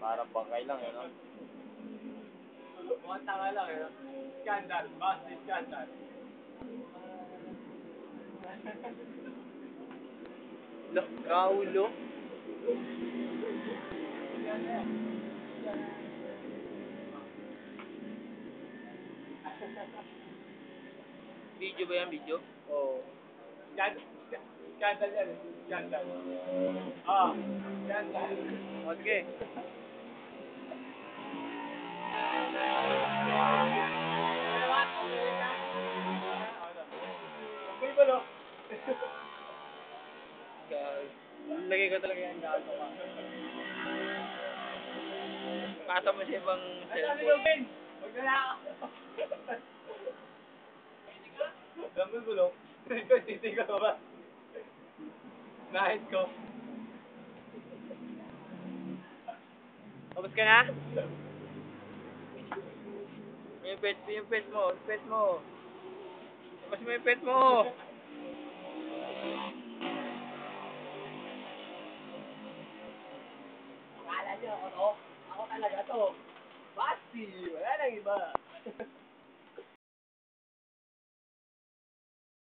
Parang bangkay lang yun, no? Mukhang tanga lang eh. Scandal. Basti scandal. Kaulo. Video ba yan, video? Oo. Scandal yan eh. Scandal. Ah, scandal. Okay. May balo. Lagay ko talaga yan gato ka. Kasa mo siya ibang Ano si cellphone. Ruben? Huwag na lang ako. Alam mo yung bulok? Ikaw, sisigaw ka ba? Nahit ko. Tapos ka na? Yung pet mo, yung pet mo. Tapos mo yung pet mo. Akala niyo ako to? Ako talaga to. Basti! Wala nang iba.